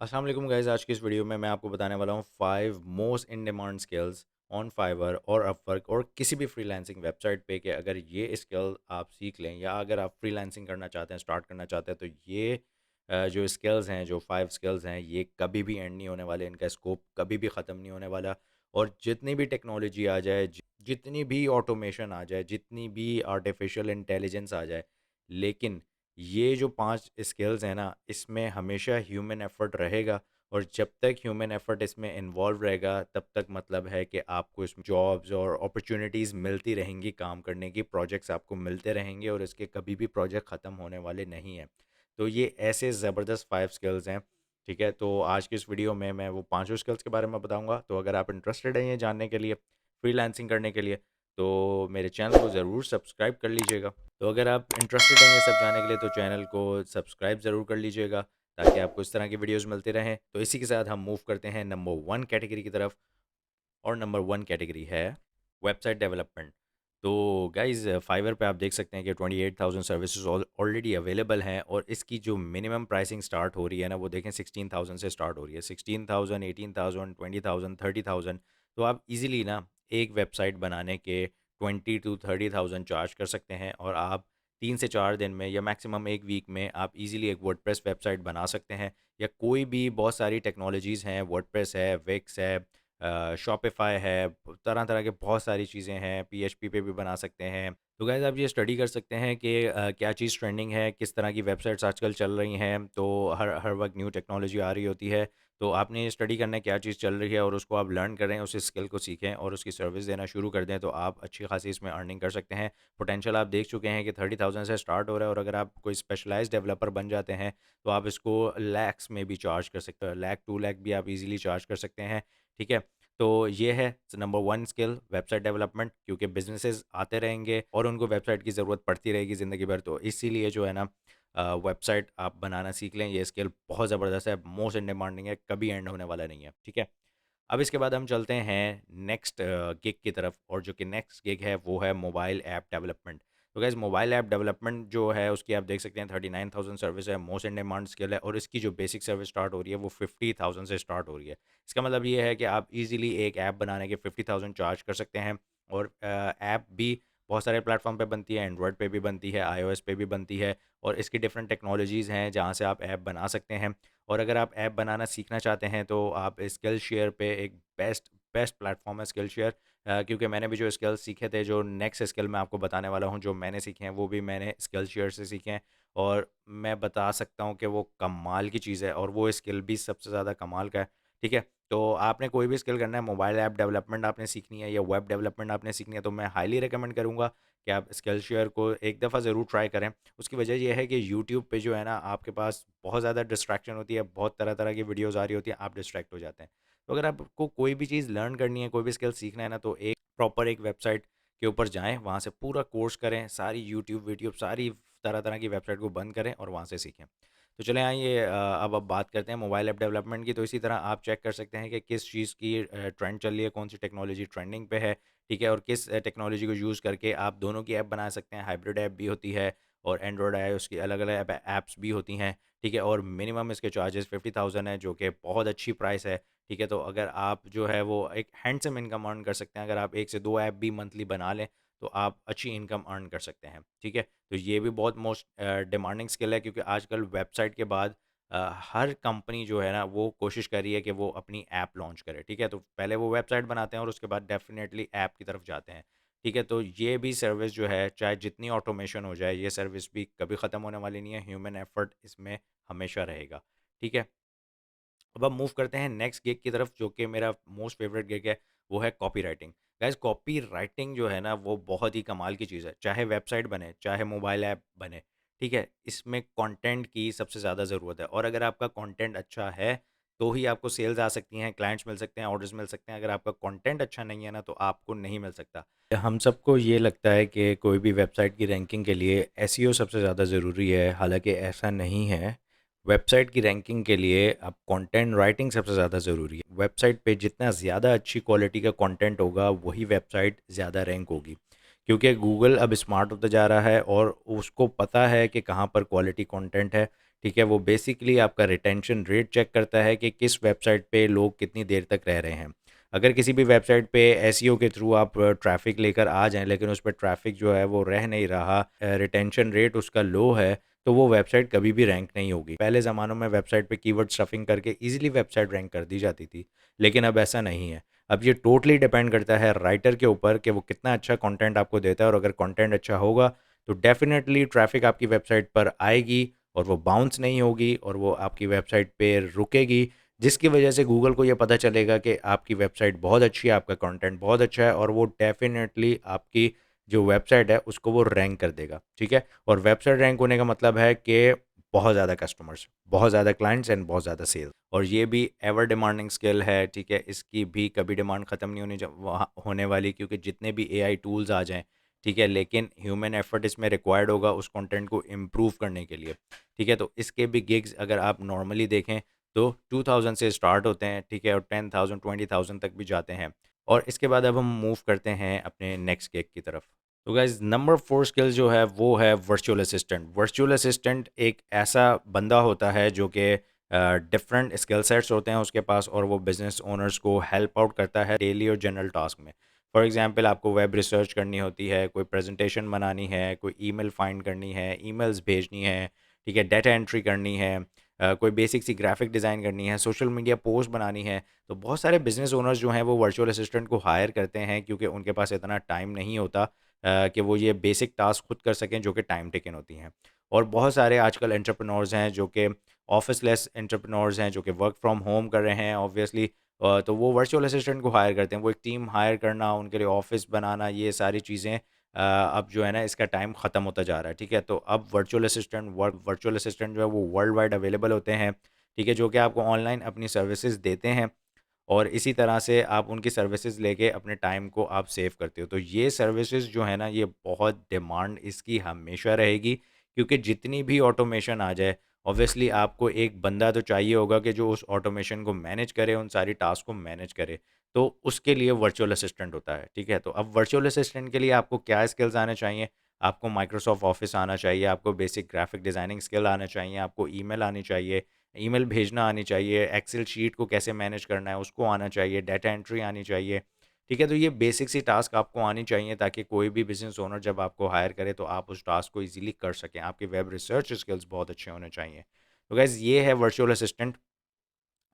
अस्सलाम वालेकुम गाइस। आज की इस वीडियो में मैं आपको बताने वाला हूँ 5 most in demand skills on Fiverr और अपवर्क और किसी भी फ्रीलांसिंग वेबसाइट पे कि अगर ये स्किल आप सीख लें या अगर आप फ्रीलांसिंग करना चाहते हैं, स्टार्ट करना चाहते हैं, तो ये जो स्किल्स हैं, जो 5 स्किल्स हैं, ये कभी भी एंड नहीं होने वाले। इनका स्कोप कभी भी ख़त्म नहीं होने वाला। और जितनी भी टेक्नोलॉजी आ जाए, जितनी भी ऑटोमेशन आ जाए, जितनी भी आर्टिफिशियल इंटेलिजेंस आ जाए, लेकिन ये जो 5 स्किल्स हैं ना, इसमें हमेशा ह्यूमन एफर्ट रहेगा। और जब तक ह्यूमन एफर्ट इसमें इन्वॉल्व रहेगा, तब तक मतलब है कि आपको इसमें जॉब्स और अपॉर्चुनिटीज़ मिलती रहेंगी, काम करने की प्रोजेक्ट्स आपको मिलते रहेंगे और इसके कभी भी प्रोजेक्ट ख़त्म होने वाले नहीं हैं। तो ये ऐसे ज़बरदस्त 5 स्किल्स हैं। ठीक है, तो आज की इस वीडियो में मैं वो पाँचों स्किल्स के बारे में बताऊँगा। तो अगर आप इंटरेस्टेड हैं ये जानने के लिए, फ्रीलांसिंग करने के लिए, तो मेरे चैनल को ज़रूर सब्सक्राइब कर लीजिएगा। तो अगर आप इंटरेस्टेड हैं ये सब जानने के लिए, तो चैनल को सब्सक्राइब ज़रूर कर लीजिएगा, ताकि आपको इस तरह की वीडियोस मिलते रहें। तो इसी के साथ हम मूव करते हैं नंबर 1 कैटेगरी की तरफ। और नंबर 1 कैटेगरी है वेबसाइट डेवलपमेंट। तो गाइज़, फाइवर पे आप देख सकते हैं कि 28,000 सर्विसेज ऑलरेडी अवेलेबल हैं और इसकी जो मिनिमम प्राइसिंग स्टार्ट हो रही है ना, वो देखें 16,000 से स्टार्ट हो रही है। 16,000, 18,000, 20,000, 30,000। तो आप इजीली ना एक वेबसाइट बनाने के 20 to 30,000 चार्ज कर सकते हैं और आप 3 से 4 दिन में या मैक्सिमम एक वीक में आप इजीली एक वर्डप्रेस वेबसाइट बना सकते हैं। या कोई भी बहुत सारी टेक्नोलॉजीज़ हैं, वर्डप्रेस है, विक्स है, शॉपिफ़ाई है, तरह-तरह के बहुत सारी चीज़ें हैं, पीएचपी पे भी बना सकते हैं। तो गाइज़, आप ये स्टडी कर सकते हैं कि क्या चीज़ ट्रेंडिंग है, किस तरह की वेबसाइट्स आजकल चल रही हैं। तो हर हर वक़्त न्यू टेक्नोलॉजी आ रही होती है। तो आपने ये स्टडी करना है क्या चीज़ चल रही है और उसको आप लर्न करें, उस स्किल को सीखें और उसकी सर्विस देना शुरू कर दें, तो आप अच्छी खासी इसमें अर्निंग कर सकते हैं। पोटेंशियल आप देख चुके हैं कि 30,000 से स्टार्ट हो रहा है और अगर आप कोई स्पेशलाइज़्ड डेवलपर बन जाते हैं, तो आप इसको लैक्स में भी चार्ज कर सकते हो। लाख, 2 लाख भी आप ईज़िली चार्ज कर सकते हैं। ठीक है? तो ये है नंबर 1 स्किल, वेबसाइट डेवलपमेंट, क्योंकि बिज़नेसेस आते रहेंगे और उनको वेबसाइट की ज़रूरत पड़ती रहेगी ज़िंदगी भर। तो इसीलिए जो है ना, वेबसाइट आप बनाना सीख लें। ये स्किल बहुत ज़बरदस्त है, मोस्ट इन डिमांडिंग है, कभी एंड होने वाला नहीं है। ठीक है? अब इसके बाद हम चलते हैं नेक्स्ट गिग की तरफ, और जो कि नेक्स्ट गिग है वो है मोबाइल ऐप डेवलपमेंट। तो गाइज़, मोबाइल ऐप डेवलपमेंट जो है उसकी आप देख सकते हैं 39,000 सर्विस है, मोस्ट इन डिमांड स्किल है और इसकी जो बेसिक सर्विस स्टार्ट हो रही है वो 50,000 से स्टार्ट हो रही है। इसका मतलब ये है कि आप इजीली एक ऐप बनाने के 50,000 चार्ज कर सकते हैं। और ऐप भी बहुत सारे प्लेटफॉर्म पे बनती है, एंड्रॉयड पे भी बनती है, आईओएस पे भी बनती है और इसकी डिफरेंट टेक्नोलॉजीज़ हैं जहाँ से आप ऐप बना सकते हैं। और अगर आप ऐप बनाना सीखना चाहते हैं, तो आप स्किल शेयर पे एक बेस्ट बेस्ट प्लेटफॉर्म है स्किल शेयर। क्योंकि मैंने भी जो स्किल्स सीखे थे, जो नेक्स्ट स्किल मैं आपको बताने वाला हूँ, जो मैंने सीखे हैं वो भी मैंने स्किल शेयर से सीखे हैं। और मैं बता सकता हूँ कि वो कमाल की चीज़ है और वो स्किल भी सबसे ज़्यादा कमाल का है। ठीक है? तो आपने कोई भी स्किल करना है, मोबाइल ऐप डेवलपमेंट आपने सीखनी है या वेब डेवलपमेंट आपने सीखनी है, तो मैं हाईली रिकमेंड करूँगा कि आप स्किल शेयर को एक दफ़ा ज़रूर ट्राई करें। उसकी वजह ये है कि यूट्यूब पे जो है ना, आपके पास बहुत ज़्यादा डिस्ट्रैक्शन होती है, बहुत तरह-तरह की वीडियोज़ आ रही होती हैं, आप डिस्ट्रैक्ट हो जाते हैं। तो अगर आपको कोई भी चीज़ लर्न करनी है, कोई भी स्किल सीखना है ना, तो एक प्रॉपर एक वेबसाइट के ऊपर जाएँ, वहाँ से पूरा कोर्स करें, सारी यूट्यूब वीडियो, सारी तरह-तरह की वेबसाइट को बंद करें और वहाँ से सीखें। तो चलें आइए, अब बात करते हैं मोबाइल ऐप डेवलपमेंट की। तो इसी तरह आप चेक कर सकते हैं कि किस चीज़ की ट्रेंड चल रही है, कौन-सी टेक्नोलॉजी ट्रेंडिंग पे है, ठीक है? और किस टेक्नोलॉजी को यूज़ करके आप दोनों की ऐप बना सकते हैं। हाइब्रिड ऐप भी होती है और एंड्रॉयड आईओएस की अलग-अलग ऐप्स भी होती हैं, ठीक है? और मिनिमम इसके चार्जेस 50,000 है, जो कि बहुत अच्छी प्राइस है, ठीक है? तो अगर आप जो है वो एक हैंडसम इनकम अर्न कर सकते हैं। अगर आप 1 से 2 ऐप भी मंथली बना लें, तो आप अच्छी इनकम अर्न कर सकते हैं, ठीक है? तो ये भी बहुत मोस्ट डिमांडिंग स्किल है, क्योंकि आजकल वेबसाइट के बाद हर कंपनी जो है ना, वो कोशिश कर रही है कि वो अपनी ऐप लॉन्च करे, ठीक है? तो पहले वो वेबसाइट बनाते हैं और उसके बाद डेफ़िनेटली ऐप की तरफ जाते हैं, ठीक है? तो ये भी सर्विस जो है, चाहे जितनी ऑटोमेशन हो जाए, ये सर्विस भी कभी ख़त्म होने वाली नहीं है। ह्यूमन एफर्ट इसमें हमेशा रहेगा, ठीक है? अब हम मूव करते हैं नेक्स्ट गिग की तरफ, जो कि मेरा मोस्ट फेवरेट गिग है, वो है copy writing. Guys, copy writing जो है ना, वो बहुत ही कमाल की चीज़ है। चाहे वेबसाइट बने, चाहे मोबाइल ऐप बने, ठीक है? इसमें कंटेंट की सबसे ज़्यादा ज़रूरत है और अगर आपका कंटेंट अच्छा है, तो ही आपको सेल्स आ सकती हैं, क्लाइंट्स मिल सकते हैं, ऑर्डर्स मिल सकते हैं। अगर आपका कंटेंट अच्छा नहीं है ना, तो आपको नहीं मिल सकता। हम सबको ये लगता है कि कोई भी वेबसाइट की रैंकिंग के लिए एसईओ सबसे ज़्यादा ज़रूरी है, हालांकि ऐसा नहीं है। वेबसाइट की रैंकिंग के लिए अब कंटेंट राइटिंग सबसे ज़्यादा ज़रूरी है। वेबसाइट पे जितना ज़्यादा अच्छी क्वालिटी का कंटेंट होगा, वही वेबसाइट ज़्यादा रैंक होगी। क्योंकि गूगल अब स्मार्ट होता जा रहा है और उसको पता है कि कहाँ पर क्वालिटी कंटेंट है, ठीक है, वो बेसिकली आपका रिटेंशन रेट चेक करता है कि किस वेबसाइट पे लोग कितनी देर तक रह रहे हैं। अगर किसी भी वेबसाइट पे एसईओ के थ्रू आप ट्रैफ़िक लेकर आ जाएँ, लेकिन उस पे ट्रैफ़िक जो है वो रह नहीं रहा, रिटेंशन रेट उसका लो है, तो वो वेबसाइट कभी भी रैंक नहीं होगी। पहले ज़मानों में वेबसाइट पे कीवर्ड स्टफिंग करके ईज़िली वेबसाइट रैंक कर दी जाती थी, लेकिन अब ऐसा नहीं है। अब ये टोटली डिपेंड करता है राइटर के ऊपर कि वो कितना अच्छा कंटेंट आपको देता है, और अगर कंटेंट अच्छा होगा, तो डेफ़िनेटली ट्रैफ़िक आपकी वेबसाइट पर आएगी और वो बाउंस नहीं होगी और वो आपकी वेबसाइट पे रुकेगी, जिसकी वजह से गूगल को ये पता चलेगा कि आपकी वेबसाइट बहुत अच्छी है, आपका कंटेंट बहुत अच्छा है, और वो डेफ़िनेटली आपकी जो वेबसाइट है उसको वो रैंक कर देगा, ठीक है? और वेबसाइट रैंक होने का मतलब है कि बहुत ज़्यादा कस्टमर्स, बहुत ज़्यादा क्लाइंट्स एंड बहुत ज़्यादा सेल्स, और ये भी एवर डिमांडिंग स्किल है, ठीक है? इसकी भी कभी डिमांड ख़त्म नहीं होने वाली, क्योंकि जितने भी एआई टूल्स आ जाएँ, ठीक है? लेकिन ह्यूमन एफर्ट इसमें रिक्वायर्ड होगा उस कंटेंट को इम्प्रूव करने के लिए, ठीक है? तो इसके भी गिग्स अगर आप नॉर्मली देखें तो 2000 से स्टार्ट होते हैं, ठीक है? और 10,000 20,000 तक भी जाते हैं। और इसके बाद अब हम मूव करते हैं अपने नेक्स्ट गिग की तरफ। तो गाइज़, नंबर 4 स्किल जो है वो है वर्चुअल असिस्टेंट। वर्चुअल असिस्टेंट एक ऐसा बंदा होता है जो कि डिफरेंट स्किल सेट्स होते हैं उसके पास, और वो बिज़नेस ओनर्स को हेल्प आउट करता है डेली और जनरल टास्क में। फॉर एग्ज़ाम्पल, आपको वेब रिसर्च करनी होती है, कोई प्रेजेंटेशन बनानी है, कोई ईमेल फाइंड करनी है, ईमेल्स भेजनी है, ठीक है? डाटा एंट्री करनी है, कोई बेसिक सी ग्राफिक डिज़ाइन करनी है, सोशल मीडिया पोस्ट बनानी है। तो बहुत सारे बिज़नेस ओनर्स जो हैं वो वर्चुअल असिस्टेंट को हायर करते हैं, क्योंकि उनके पास इतना टाइम नहीं होता कि वो ये बेसिक टास्क खुद कर सकें जो कि टाइम टेकिंग होती हैं। और बहुत सारे आजकल एंटरप्रेन्योर्स हैं जो कि ऑफिस लेस एंटरप्रेन्योर्स हैं जो कि वर्क फ्रॉम होम कर रहे हैं ऑब्वियसली, तो वो वर्चुअल असिस्टेंट को हायर करते हैं। वो एक टीम हायर करना, उनके लिए ऑफिस बनाना, ये सारी चीज़ें अब जो है ना इसका टाइम ख़त्म होता जा रहा है, ठीक है? तो अब वर्चुअल असिस्टेंट जो है वो वर्ल्ड वाइड अवेलेबल होते हैं, ठीक है? जो कि आपको ऑनलाइन अपनी सर्विसेज देते हैं, और इसी तरह से आप उनकी सर्विसेज लेके अपने टाइम को आप सेव करते हो। तो ये सर्विसेज जो है ना, ये बहुत डिमांड इसकी हमेशा रहेगी, क्योंकि जितनी भी ऑटोमेशन आ जाए, ऑब्वियसली आपको एक बंदा तो चाहिए होगा कि जो उस ऑटोमेशन को मैनेज करे, उन सारी टास्क को मैनेज करे। तो उसके लिए वर्चुअल असिस्टेंट होता है, ठीक है? तो अब वर्चुअल असिस्टेंट के लिए आपको क्या स्किल्स आने चाहिए? आपको माइक्रोसॉफ्ट ऑफिस आना चाहिए, आपको बेसिक ग्राफिक डिज़ाइनिंग स्किल आना चाहिए, आपको ईमेल आनी चाहिए, ईमेल भेजना आनी चाहिए, एक्सेल शीट को कैसे मैनेज करना है उसको आना चाहिए, डाटा एंट्री आनी चाहिए, ठीक है? तो ये बेसिक सी टास्क आपको आनी चाहिए, ताकि कोई भी बिज़नेस ओनर जब आपको हायर करे तो आप उस टास्क को ईज़िली कर सकें। आपके वेब रिसर्च स्किल्स बहुत अच्छे होने चाहिए। तो गाइज़, ये है वर्चुअल असिस्टेंट,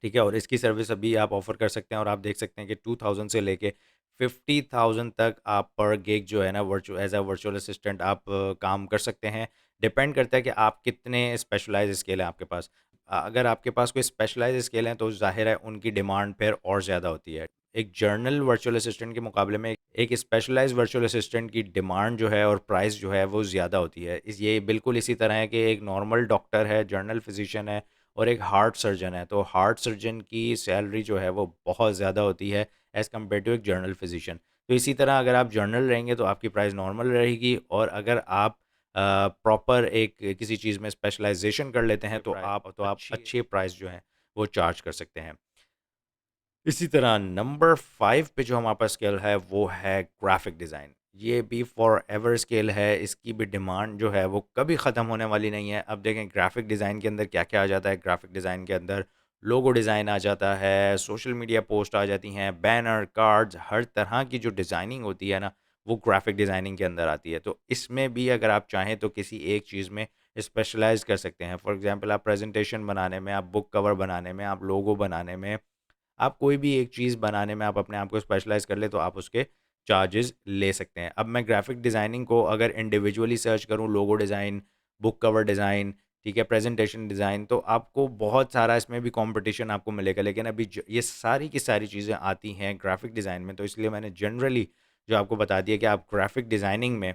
ठीक है? और इसकी सर्विस अभी आप ऑफ़र कर सकते हैं, और आप देख सकते हैं कि 2000 से लेके 50,000 तक आप पर गिग जो है ना एज़ अ वर्चुअल असिस्टेंट आप काम कर सकते हैं। डिपेंड करता है कि आप कितने स्पेशलाइज़ स्किल हैं आपके पास। अगर आपके पास कोई स्पेशलाइज़ स्किल हैं तो ज़ाहिर है उनकी डिमांड फिर और ज़्यादा होती है। एक जर्नल वर्चुअल असिस्टेंट के मुकाबले में एक स्पेशलाइज़्ड वर्चुअल असिस्टेंट की डिमांड जो है और प्राइस जो है वो ज़्यादा होती है। इस ये बिल्कुल इसी तरह है कि एक नॉर्मल डॉक्टर है, जर्नल फिज़िशियन है, और एक हार्ट सर्जन है, तो हार्ट सर्जन की सैलरी जो है वो बहुत ज़्यादा होती है एज़ कम्पेयर टू एक जर्नल फिजिशियन। तो इसी तरह अगर आप जर्नल रहेंगे तो आपकी प्राइस नॉर्मल रहेगी, और अगर आप प्रॉपर एक किसी चीज़ में स्पेशलाइजेशन कर लेते हैं तो आप अच्छे प्राइस जो है वो चार्ज कर सकते हैं। इसी तरह नंबर 5 पे जो हमारे पास स्किल है वो है ग्राफिक डिज़ाइन। ये भी फॉर एवर स्किल है, इसकी भी डिमांड जो है वो कभी ख़त्म होने वाली नहीं है। अब देखें ग्राफिक डिज़ाइन के अंदर क्या-क्या आ जाता है। ग्राफिक डिज़ाइन के अंदर लोगो डिज़ाइन आ जाता है, सोशल मीडिया पोस्ट आ जाती हैं, बैनर, कार्ड्स, हर तरह की जो डिज़ाइनिंग होती है ना, वो ग्राफिक डिज़ाइनिंग के अंदर आती है। तो इसमें भी अगर आप चाहें तो किसी एक चीज़ में स्पेशलाइज़ कर सकते हैं। फॉर एग्ज़ाम्पल, आप प्रेज़ेंटेशन बनाने में, आप बुक कवर बनाने में, आप लोगो बनाने में, आप कोई भी एक चीज़ बनाने में आप अपने आप को स्पेशलाइज़ कर ले तो आप उसके चार्जेज़ ले सकते हैं। अब मैं ग्राफ़िक डिज़ाइनिंग को अगर इंडिविजुअली सर्च करूँ, logo design, book cover design, ठीक है, प्रेज़ेंटेशन डिज़ाइन, तो आपको बहुत सारा इसमें भी कॉम्पिटिशन आपको मिलेगा। लेकिन अभी ये सारी की सारी चीज़ें आती हैं ग्राफ़िक डिज़ाइन में, तो इसलिए मैंने जनरली जो आपको बता दिया कि आप ग्राफ़िक डिज़ाइनिंग में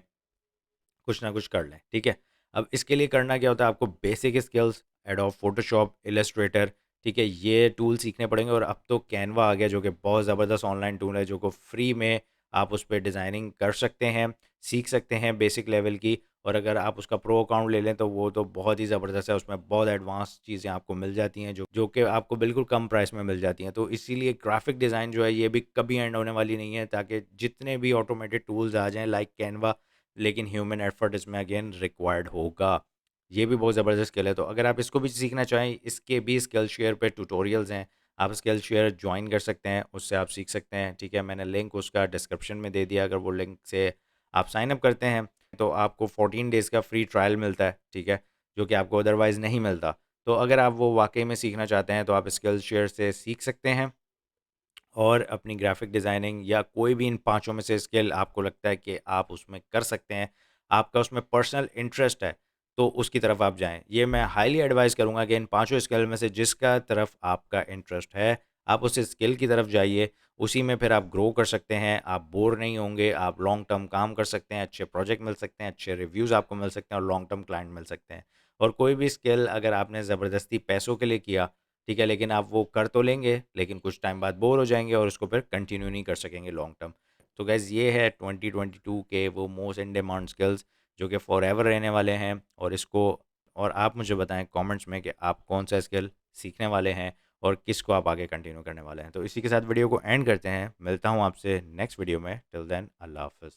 कुछ ना कुछ कर लें, ठीक है? अब इसके लिए करना क्या होता है, आपको basic skills, adobe Photoshop, Illustrator, ठीक है? ये टूल सीखने पड़ेंगे, और अब तो कैनवा आ गया जो कि बहुत ज़बरदस्त ऑनलाइन टूल है, जो को फ्री में आप उस पे डिज़ाइनिंग कर सकते हैं, सीख सकते हैं बेसिक लेवल की, और अगर आप उसका प्रो अकाउंट ले लें तो वो तो बहुत ही ज़बरदस्त है, उसमें बहुत एडवांस चीज़ें आपको मिल जाती हैं जो कि आपको बिल्कुल कम प्राइस में मिल जाती हैं। तो इसीलिए ग्राफ़िक डिज़ाइन जो है ये भी कभी एंड होने वाली नहीं है, ताकि जितने भी ऑटोमेटेड टूल्स आ जाएँ लाइक कैनवा, लेकिन ह्यूमन एफर्ट इसमें अगेन रिक्वायर्ड होगा। ये भी बहुत ज़बरदस्त स्किल है। तो अगर आप इसको भी सीखना चाहें, इसके भी स्किल शेयर पे ट्यूटोरियल्स हैं, आप स्किल शेयर ज्वाइन कर सकते हैं, उससे आप सीख सकते हैं, ठीक है। मैंने लिंक उसका डिस्क्रिप्शन में दे दिया, अगर वो लिंक से आप साइन अप करते हैं तो आपको 14 डेज़ का फ्री ट्रायल मिलता है, ठीक है, जो कि आपको अदरवाइज़ नहीं मिलता। तो अगर आप वो वाक़ई में सीखना चाहते हैं तो आप स्किल शेयर से सीख सकते हैं और अपनी ग्राफिक डिज़ाइनिंग या कोई भी इन पाँचों में से स्किल आपको लगता है कि आप उसमें कर सकते हैं, आपका उसमें पर्सनल इंटरेस्ट है, तो उसकी तरफ आप जाएँ। ये मैं हाईली एडवाइस करूँगा कि इन पाँचों स्किल में से जिसका तरफ आपका इंटरेस्ट है, आप उस स्किल की तरफ जाइए, उसी में फिर आप ग्रो कर सकते हैं, आप बोर नहीं होंगे, आप लॉन्ग टर्म काम कर सकते हैं, अच्छे प्रोजेक्ट मिल सकते हैं, अच्छे रिव्यूज़ आपको मिल सकते हैं और लॉन्ग टर्म क्लाइंट मिल सकते हैं। और कोई भी स्किल अगर आपने ज़बरदस्ती पैसों के लिए किया, ठीक है, लेकिन आप वो कर तो लेंगे, लेकिन कुछ टाइम बाद बोर हो जाएँगे और उसको फिर कंटिन्यू नहीं कर सकेंगे लॉन्ग टर्म। तो गाइज़ ये है 2022 के वो मोस्ट इन डिमांड स्किल्स जो कि फॉरएवर रहने वाले हैं और इसको और आप मुझे बताएँ कमेंट्स में कि आप कौन-सा स्किल सीखने वाले हैं और किसको आप आगे कंटिन्यू करने वाले हैं। तो इसी के साथ वीडियो को एंड करते हैं। मिलता हूँ आपसे नेक्स्ट वीडियो में। टिल देन अल्लाह हाफ़िज़।